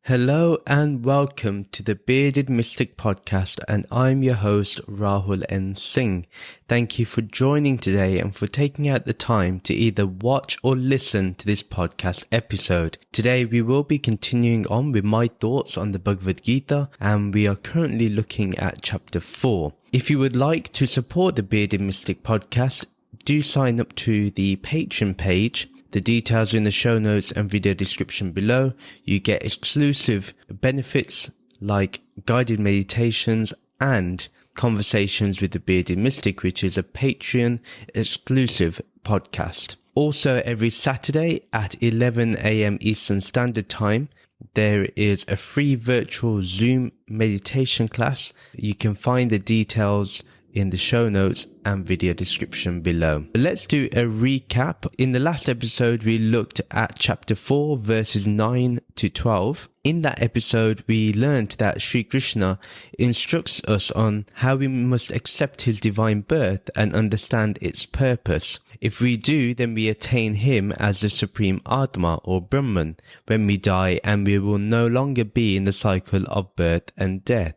Hello and welcome to the Bearded Mystic Podcast, and I'm your host Rahul N. Singh. Thank you for joining today and for taking out the time to either watch or listen to this podcast episode. Today we will be continuing on with my thoughts on the Bhagavad Gita, and we are currently looking at chapter 4. If you would like to support the Bearded Mystic Podcast, do sign up to the Patreon page. The details are in the show notes and video description below. You get exclusive benefits like guided meditations and conversations with the Bearded Mystic, which is a Patreon exclusive podcast. Also, every Saturday at 11 a.m. Eastern Standard Time, there is a free virtual Zoom meditation class. You can find the details in the show notes and video description below. Let's do a recap. In the last episode, we looked at chapter 4, verses 9 to 12. In that episode, we learned that Sri Krishna instructs us on how we must accept his divine birth and understand its purpose. If we do, then we attain him as the supreme Atma or Brahman when we die, and we will no longer be in the cycle of birth and death.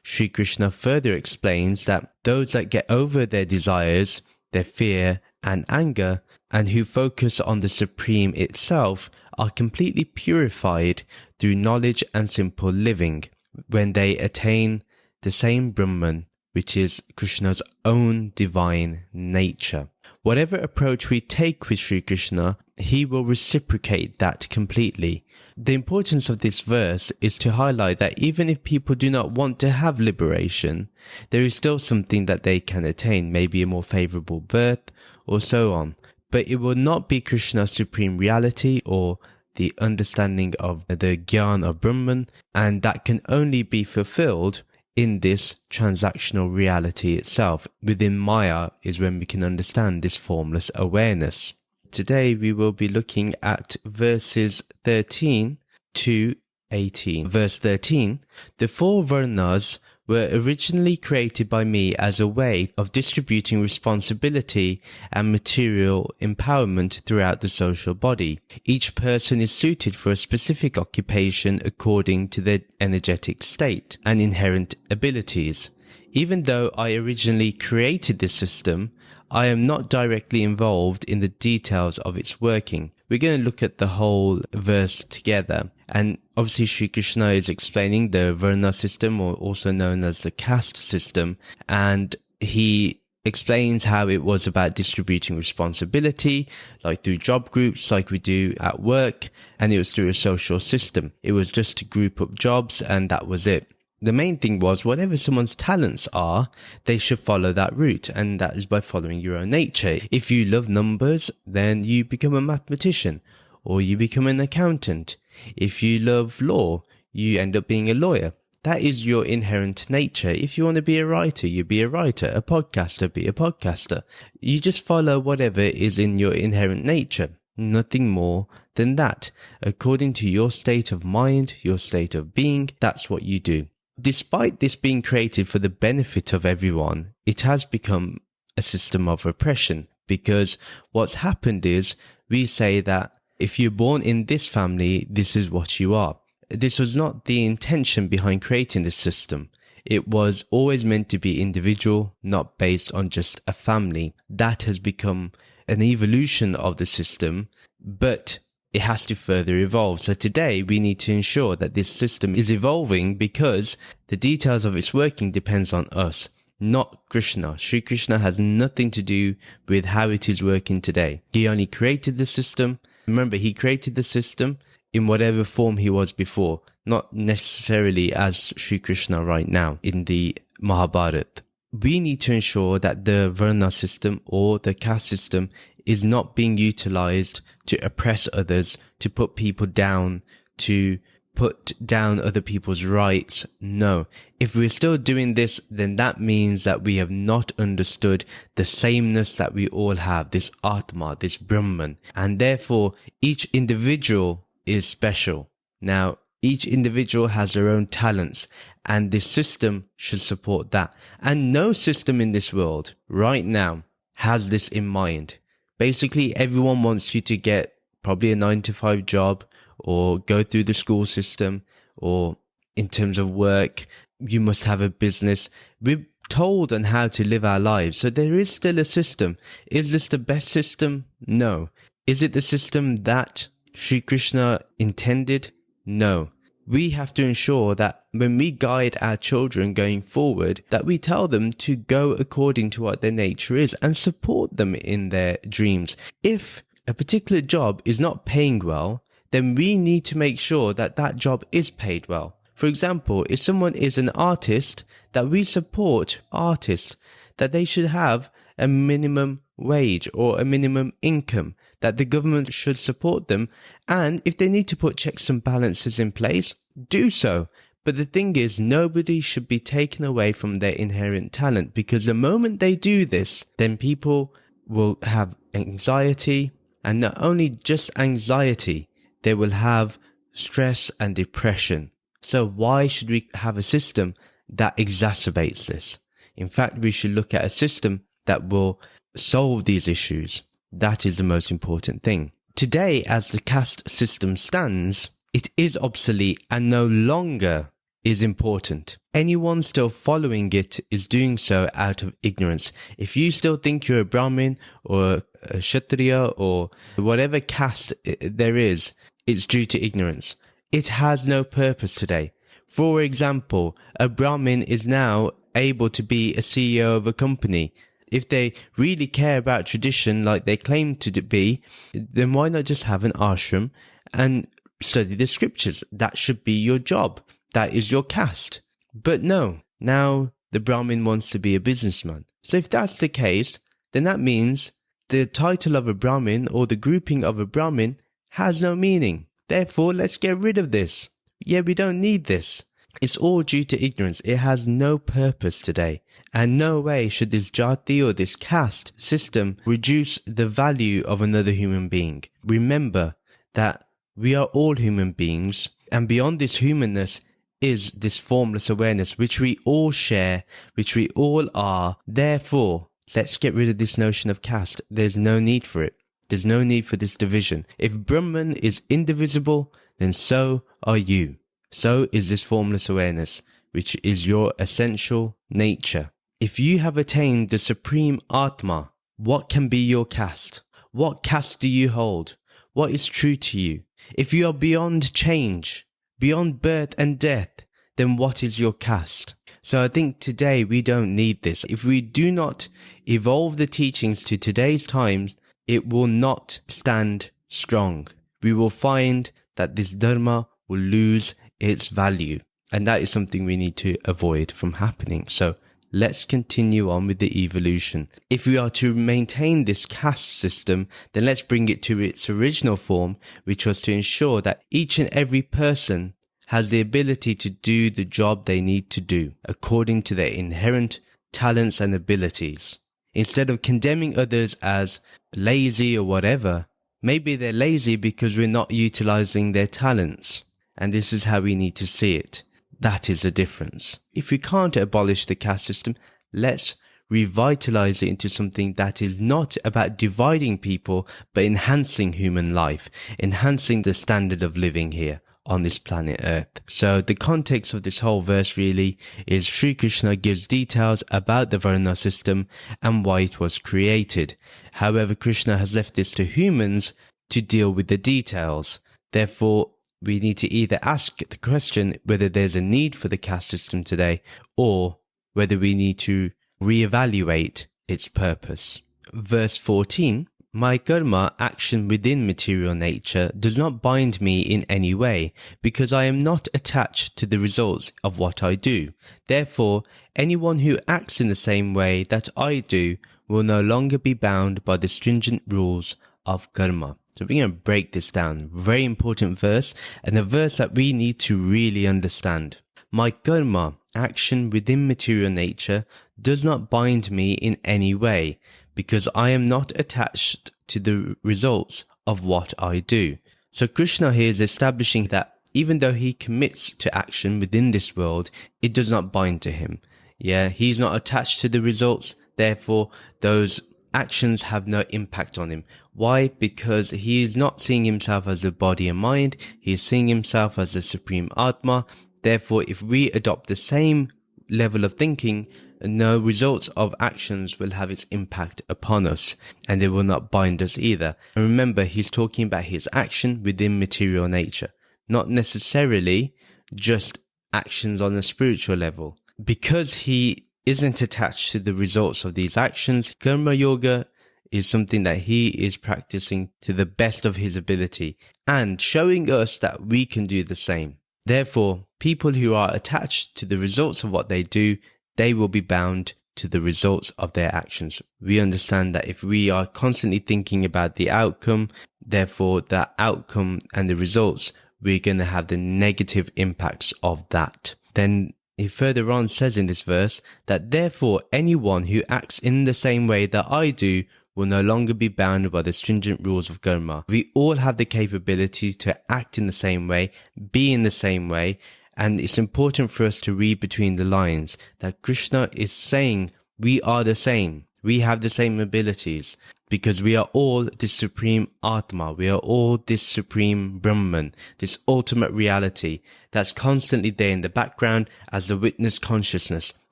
Sri Krishna further explains that those that get over their desires, their fear and anger, and who focus on the Supreme itself are completely purified through knowledge and simple living when they attain the same Brahman, which is Krishna's own divine nature. Whatever approach we take with Sri Krishna, he will reciprocate that completely. The importance of this verse is to highlight that even if people do not want to have liberation, there is still something that they can attain, maybe a more favorable birth or so on. But it will not be Krishna's supreme reality or the understanding of the Gyan of Brahman, and that can only be fulfilled in this transactional reality itself. Within Maya is when we can understand this formless awareness. Today we will be looking at verses 13 to 18. Verse 13, the four varnas were originally created by me as a way of distributing responsibility and material empowerment throughout the social body. Each person is suited for a specific occupation according to their energetic state and inherent abilities. Even though I originally created this system, I am not directly involved in the details of its working. We're going to look at the whole verse together. And obviously Sri Krishna is explaining the varna system, or also known as the caste system. And he explains how it was about distributing responsibility, like through job groups, like we do at work. And it was through a social system. It was just to group up jobs, and that was it. The main thing was whatever someone's talents are, they should follow that route, and that is by following your own nature. If you love numbers, then you become a mathematician, or you become an accountant. If you love law, you end up being a lawyer. That is your inherent nature. If you want to be a writer, you be a writer. A podcaster, be a podcaster. You just follow whatever is in your inherent nature. Nothing more than that. According to your state of mind, your state of being, that's what you do. Despite this being created for the benefit of everyone, it has become a system of oppression, because what's happened is we say that if you're born in this family, this is what you are. This was not the intention behind creating this system. It was always meant to be individual, not based on just a family. That has become an evolution of the system, but it has to further evolve. So today we need to ensure that this system is evolving, because the details of its working depends on us, not Krishna. Sri Krishna has nothing to do with how it is working today. He only created the system. Remember, he created the system in whatever form he was before, not necessarily as Sri Krishna right now in the Mahabharata. We need to ensure that the varna system or the caste system is not being utilized to oppress others, to put people down, to put down other people's rights. No. If we're still doing this, then that means that we have not understood the sameness that we all have, this Atma, this Brahman. And therefore, each individual is special. Now, each individual has their own talents, and this system should support that. And no system in this world right now has this in mind. Basically, everyone wants you to get probably a 9-to-5 job, or go through the school system, or in terms of work, you must have a business. We're told on how to live our lives. So there is still a system. Is this the best system? No. Is it the system that Sri Krishna intended? No. We have to ensure that when we guide our children going forward, that we tell them to go according to what their nature is and support them in their dreams. If a particular job is not paying well, then we need to make sure that that job is paid well. For example, if someone is an artist, that we support artists, that they should have a minimum wage or a minimum income, that the government should support them, and if they need to put checks and balances in place, do so. But the thing is, nobody should be taken away from their inherent talent, because the moment they do this, then people will have anxiety, and not only just anxiety, they will have stress and depression. So why should we have a system that exacerbates this? In fact, we should look at a system that will solve these issues. That is the most important thing. Today, as the caste system stands, it is obsolete and no longer is important. Anyone still following it is doing so out of ignorance. If you still think you're a Brahmin or a Kshatriya or whatever caste there is, it's due to ignorance. It has no purpose today. For example, a Brahmin is now able to be a CEO of a company. If they really care about tradition like they claim to be, then why not just have an ashram and study the scriptures? That should be your job. That is your caste. But no, now the Brahmin wants to be a businessman. So if that's the case, then that means the title of a Brahmin or the grouping of a Brahmin has no meaning. Therefore, let's get rid of this. Yeah, we don't need this. It's all due to ignorance. It has no purpose today. And no way should this jati or this caste system reduce the value of another human being. Remember that we are all human beings, and beyond this humanness is this formless awareness which we all share, which we all are. Therefore, let's get rid of this notion of caste. There's no need for it. There's no need for this division. If Brahman is indivisible, then so are you. So is this formless awareness, which is your essential nature. If you have attained the supreme Atma, what can be your caste? What caste do you hold? What is true to you? If you are beyond change, beyond birth and death, then what is your caste? So I think today we don't need this. If we do not evolve the teachings to today's times, it will not stand strong. We will find that this dharma will lose its value. And that is something we need to avoid from happening. So let's continue on with the evolution. If we are to maintain this caste system, then let's bring it to its original form, which was to ensure that each and every person has the ability to do the job they need to do according to their inherent talents and abilities. Instead of condemning others as lazy or whatever, maybe they're lazy because we're not utilizing their talents. And this is how we need to see it. That is the difference. If we can't abolish the caste system, let's revitalize it into something that is not about dividing people, but enhancing human life, enhancing the standard of living here on this planet Earth. So the context of this whole verse really is Sri Krishna gives details about the varna system and why it was created. However, Krishna has left this to humans to deal with the details. Therefore, we need to either ask the question whether there's a need for the caste system today, or whether we need to reevaluate its purpose. Verse 14, my karma, action within material nature, does not bind me in any way, because I am not attached to the results of what I do. Therefore, anyone who acts in the same way that I do will no longer be bound by the stringent rules of karma. So we're going to break this down. Very important verse, and a verse that we need to really understand. My karma, action within material nature, does not bind me in any way, because I am not attached to the results of what I do. So Krishna here is establishing that even though he commits to action within this world, it does not bind to him. Yeah, he's not attached to the results. Therefore, those actions have no impact on him. Why? Because he is not seeing himself as a body and mind. He is seeing himself as the supreme Atma. Therefore, if we adopt the same level of thinking, no results of actions will have its impact upon us, and they will not bind us either. And remember, he's talking about his action within material nature, not necessarily just actions on a spiritual level. Because he isn't attached to the results of these actions, karma yoga is something that he is practicing to the best of his ability and showing us that we can do the same. Therefore, people who are attached to the results of what they do, they will be bound to the results of their actions. We understand that if we are constantly thinking about the outcome, therefore the outcome and the results, we're going to have the negative impacts of that. Then he further on says in this verse that therefore anyone who acts in the same way that I do will no longer be bound by the stringent rules of karma. We all have the capability to act in the same way, be in the same way, and it's important for us to read between the lines that Krishna is saying we are the same. We have the same abilities because we are all this supreme Atma. We are all this supreme Brahman, this ultimate reality that's constantly there in the background as the witness consciousness,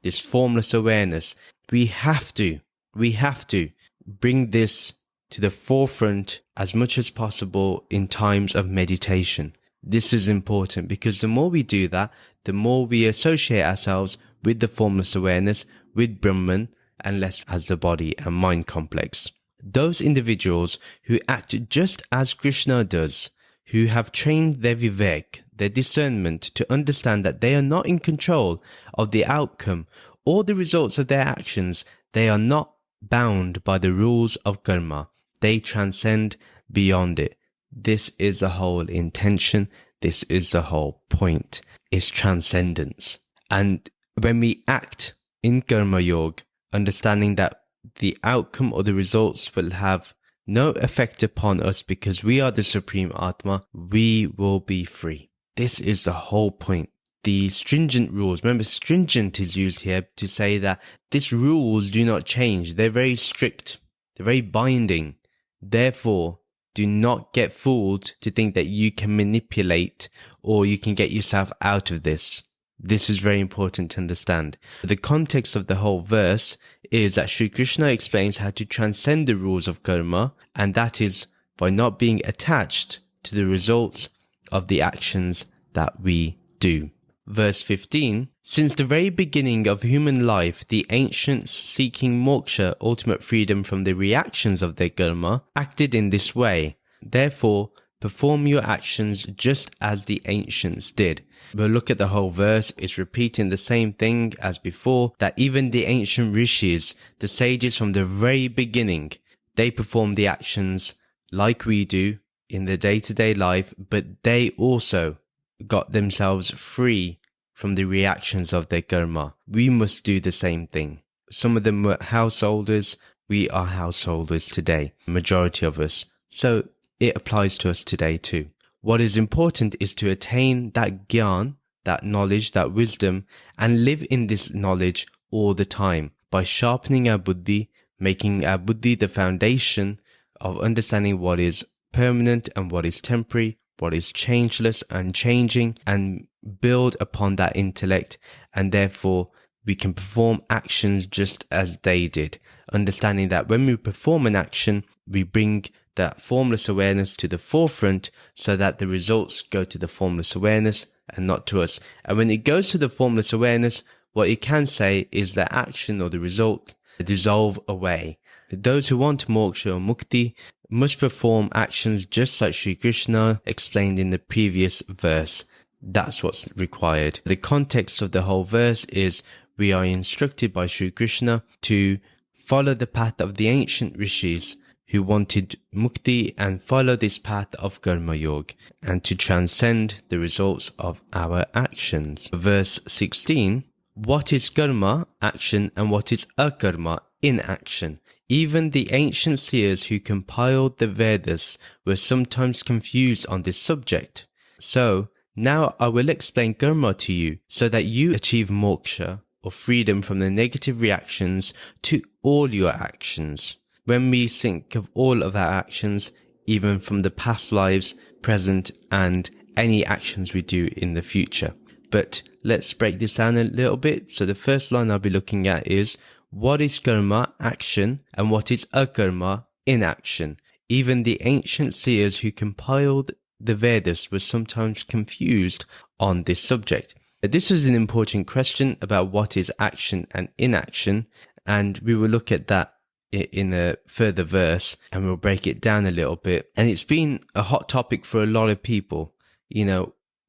this formless awareness. We have to bring this to the forefront as much as possible in times of meditation. This is important because the more we do that, the more we associate ourselves with the formless awareness, with Brahman, and less as the body and mind complex. Those individuals who act just as Krishna does, who have trained their vivek, their discernment, to understand that they are not in control of the outcome or the results of their actions, they are not bound by the rules of karma. They transcend beyond it. This is the whole intention. This is the whole point. It's transcendence. And when we act in karma yoga, understanding that the outcome or the results will have no effect upon us because we are the supreme Atma, we will be free. This is the whole point. The stringent rules, remember stringent is used here to say that these rules do not change. They're very strict. They're very binding. Therefore, do not get fooled to think that you can manipulate or you can get yourself out of this. This is very important to understand. The context of the whole verse is that Sri Krishna explains how to transcend the rules of karma, and that is by not being attached to the results of the actions that we do. Verse 15, since the very beginning of human life, the ancients seeking moksha, ultimate freedom from the reactions of their karma, acted in this way. Therefore, perform your actions just as the ancients did. We'll look at the whole verse. It's repeating the same thing as before, that even the ancient rishis, the sages from the very beginning, they perform the actions like we do in the day-to-day life, but they also got themselves free from the reactions of their karma. We must do the same thing. Some of them were householders. We are householders today, majority of us. So it applies to us today too. What is important is to attain that gyan, that knowledge, that wisdom, and live in this knowledge all the time by sharpening our buddhi, making our buddhi the foundation of understanding what is permanent and what is temporary, what is changeless and changing, and build upon that intellect, and therefore we can perform actions just as they did, understanding that when we perform an action, we bring that formless awareness to the forefront so that the results go to the formless awareness and not to us. And when it goes to the formless awareness, what you can say is that action or the result dissolve away. Those who want moksha or mukti must perform actions just like Sri Krishna explained in the previous verse. That's what's required. The context of the whole verse is we are instructed by Sri Krishna to follow the path of the ancient rishis who wanted mukti and follow this path of karma yoga and to transcend the results of our actions. Verse 16, what is karma, action, and what is akarma, inaction? Even the ancient seers who compiled the Vedas were sometimes confused on this subject. So, now I will explain karma to you so that you achieve moksha or freedom from the negative reactions to all your actions. when we think of all of our actions, even from the past lives, present, and any actions we do in the future. But let's break this down a little bit. So the first line I'll be looking at is, what is karma, action, and what is akarma, inaction? Even the ancient seers who compiled the Vedas were sometimes confused on this subject. This is an important question about what is action and inaction, and we will look at that in a further verse, and we'll break it down a little bit. And it's been a hot topic for a lot of people.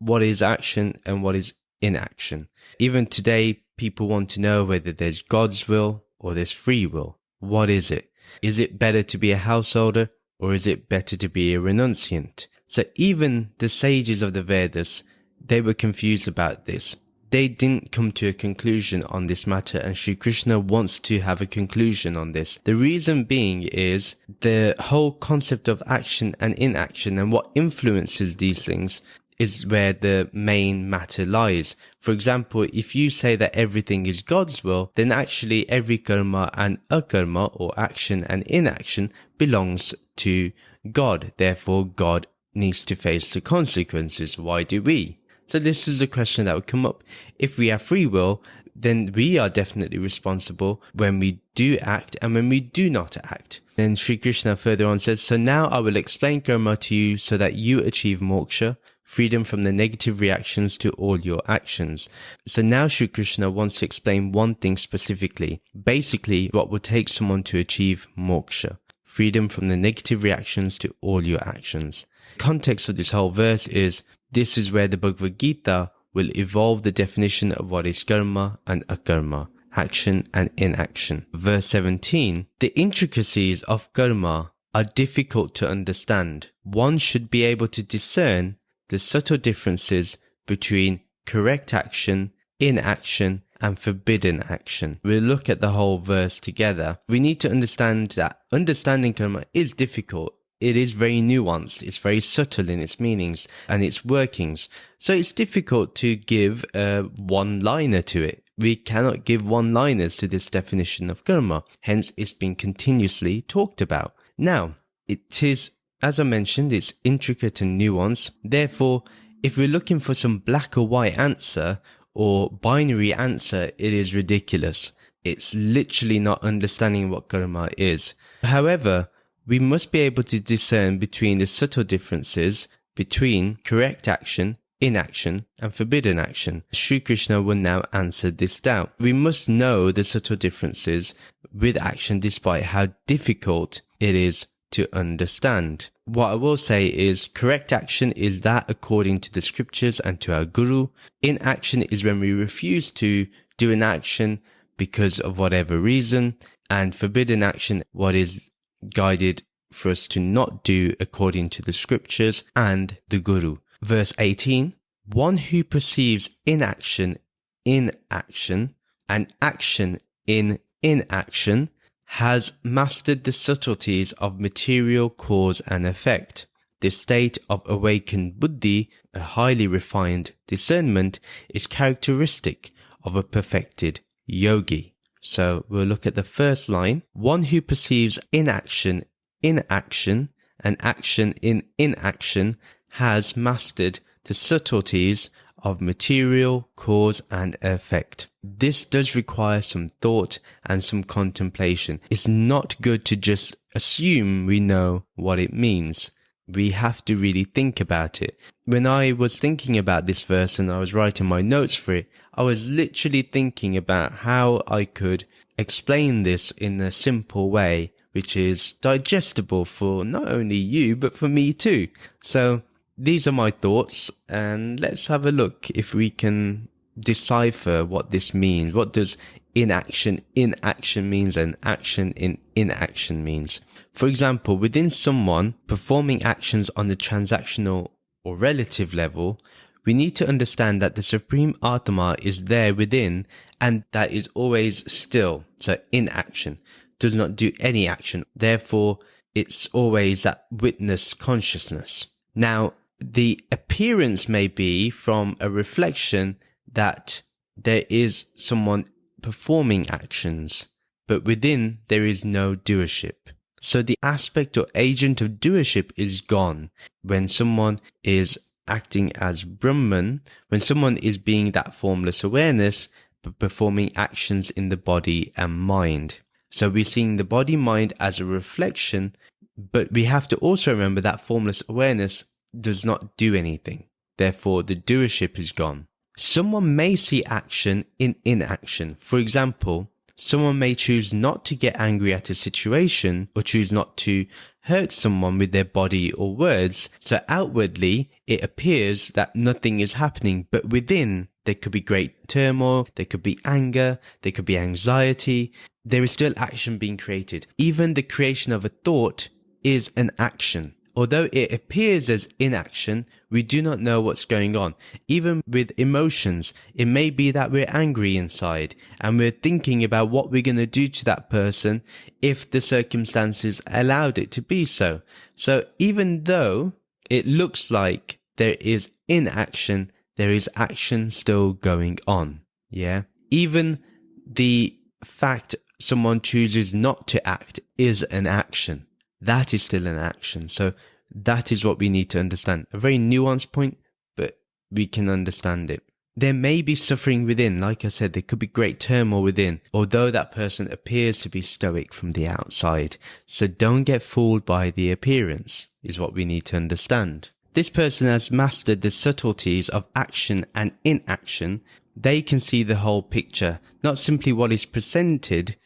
What is action and what is inaction? Even today, people want to know whether there's God's will or there's free will. What is it? Is it better to be a householder or is it better to be a renunciant? So even the sages of the Vedas, they were confused about this. They didn't come to a conclusion on this matter, and Sri Krishna wants to have a conclusion on this. The reason being is the whole concept of action and inaction and what influences these things is where the main matter lies. For example, if you say that everything is God's will, then actually every karma and akarma, or action and inaction, belongs to God. Therefore, God needs to face the consequences. Why do we? So this is the question that would come up. If we have free will, then we are definitely responsible when we do act and when we do not act. Then Sri Krishna further on says, so now I will explain karma to you so that you achieve moksha, freedom from the negative reactions to all your actions. So now Sri Krishna wants to explain one thing specifically. Basically, what would take someone to achieve moksha, freedom from the negative reactions to all your actions. The context of this whole verse is, this is where the Bhagavad Gita will evolve the definition of what is karma and akarma, action and inaction. Verse 17, the intricacies of karma are difficult to understand. One should be able to discern the subtle differences between correct action, inaction, and forbidden action. We'll look at the whole verse together. We need to understand that understanding karma is difficult. It is very nuanced, it's very subtle in its meanings and its workings. So it's difficult to give a one-liner to it. We cannot give one-liners to this definition of karma. Hence, it's been continuously talked about. Now, it is, as I mentioned, it's intricate and nuanced. Therefore, if we're looking for some black or white answer or binary answer, it is ridiculous. It's literally not understanding what karma is. However, we must be able to discern between the subtle differences between correct action, inaction, and forbidden action. Sri Krishna will now answer this doubt. We must know the subtle differences with action despite how difficult it is to understand. What I will say is correct action is that according to the scriptures and to our guru. Inaction is when we refuse to do an action because of whatever reason, and forbidden action, what is guided for us to not do according to the scriptures and the guru. Verse 18, one who perceives inaction in action and action in inaction has mastered the subtleties of material cause and effect. This state of awakened buddhi, a highly refined discernment, is characteristic of a perfected yogi. So we'll look at the first line. One who perceives inaction in action and action in inaction has mastered the subtleties of material cause and effect. This does require some thought and some contemplation. It's not good to just assume we know what it means. We have to really think about it. When I was thinking about this verse and I was writing my notes for it, I was literally thinking about how I could explain this in a simple way, which is digestible for not only you, but for me too. So these are my thoughts, and let's have a look if we can decipher what this means. What does inaction in action means and action in inaction means? For example, within someone performing actions on the transactional or relative level, we need to understand that the Supreme Atma is there within and that is always still. So inaction does not do any action. Therefore, it's always that witness consciousness. Now, the appearance may be from a reflection that there is someone performing actions, but within there is no doership. So the aspect or agent of doership is gone. When someone is acting as Brahman, when someone is being that formless awareness, but performing actions in the body and mind. So we're seeing the body mind as a reflection, but we have to also remember that formless awareness does not do anything. Therefore, the doership is gone. Someone may see action in inaction. For example, someone may choose not to get angry at a situation or choose not to hurt someone with their body or words. So outwardly, it appears that nothing is happening, but within, there could be great turmoil, there could be anger, there could be anxiety. There is still action being created. Even the creation of a thought is an action. Although it appears as inaction, we do not know what's going on. Even with emotions, it may be that we're angry inside and we're thinking about what we're going to do to that person if the circumstances allowed it to be so. So even though it looks like there is inaction, there is action still going on. Yeah. Even the fact someone chooses not to act is an action. That is still an action. So that is what we need to understand. A very nuanced point, but we can understand it. There may be suffering within. Like I said, there could be great turmoil within, although that person appears to be stoic from the outside. So don't get fooled by the appearance, is what we need to understand. This person has mastered the subtleties of action and inaction. They can see the whole picture, not simply what is presented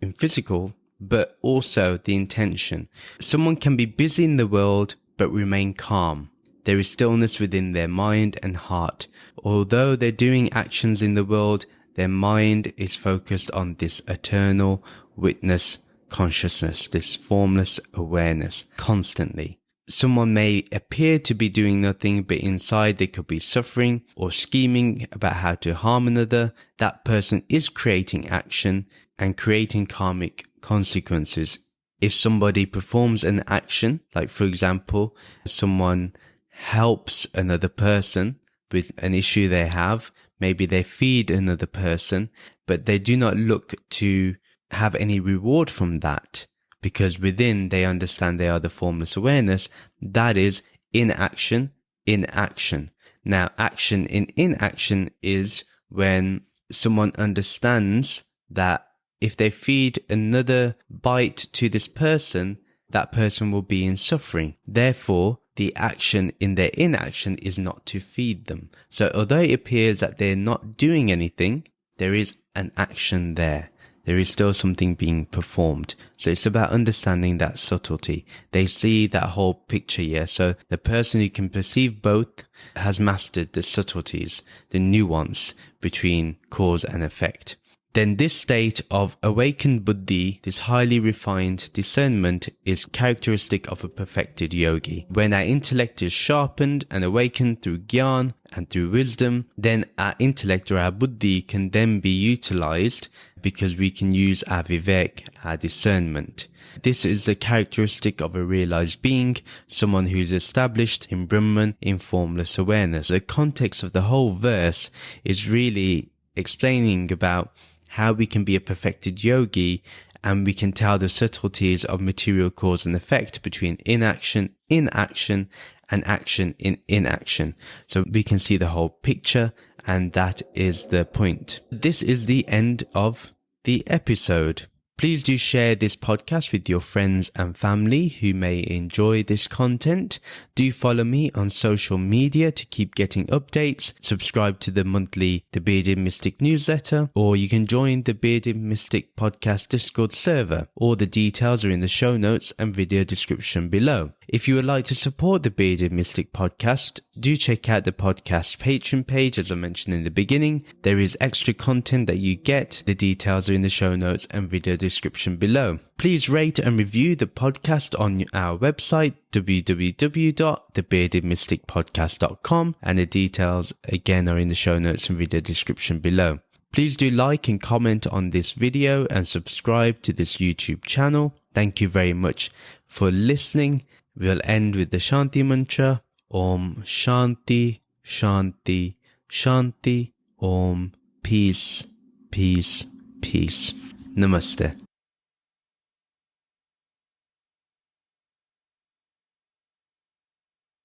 in physical, but also the intention. Someone can be busy in the world, but remain calm. There is stillness within their mind and heart. Although they're doing actions in the world, their mind is focused on this eternal witness consciousness, this formless awareness constantly. Someone may appear to be doing nothing, but inside they could be suffering or scheming about how to harm another. That person is creating action and creating karmic consequences. If somebody performs an action, like for example, someone helps another person with an issue they have, maybe they feed another person, but they do not look to have any reward from that, because within they understand they are the formless awareness. That is inaction in action. Now, action in inaction is when someone understands that if they feed another bite to this person, that person will be in suffering. Therefore, the action in their inaction is not to feed them. So although it appears that they're not doing anything, there is an action there. There is still something being performed. So it's about understanding that subtlety. They see that whole picture, yeah. So the person who can perceive both has mastered the subtleties, the nuance between cause and effect. Then this state of awakened buddhi, this highly refined discernment, is characteristic of a perfected yogi. When our intellect is sharpened and awakened through jnana and through wisdom, then our intellect or our buddhi can then be utilized because we can use our vivek, our discernment. This is the characteristic of a realized being, someone who is established in Brahman, in formless awareness. The context of the whole verse is really explaining about how we can be a perfected yogi and we can tell the subtleties of material cause and effect between inaction in action and action in inaction. So we can see the whole picture, and that is the point. This is the end of the episode. Please do share this podcast with your friends and family who may enjoy this content. Do follow me on social media to keep getting updates. Subscribe to the monthly The Bearded Mystic newsletter, or you can join the Bearded Mystic podcast Discord server. All the details are in the show notes and video description below. If you would like to support the Bearded Mystic podcast, do check out the podcast Patreon page. As I mentioned in the beginning, there is extra content that you get. The details are in the show notes and video description below. Please rate and review the podcast on our website, www.thebeardedmysticpodcast.com, and the details again are in the show notes and video description below. Please do like and comment on this video and subscribe to this YouTube channel. Thank you very much for listening. We'll end with the Shanti mantra. Om Shanti, Shanti, Shanti. Om Peace, Peace, Peace. Namaste.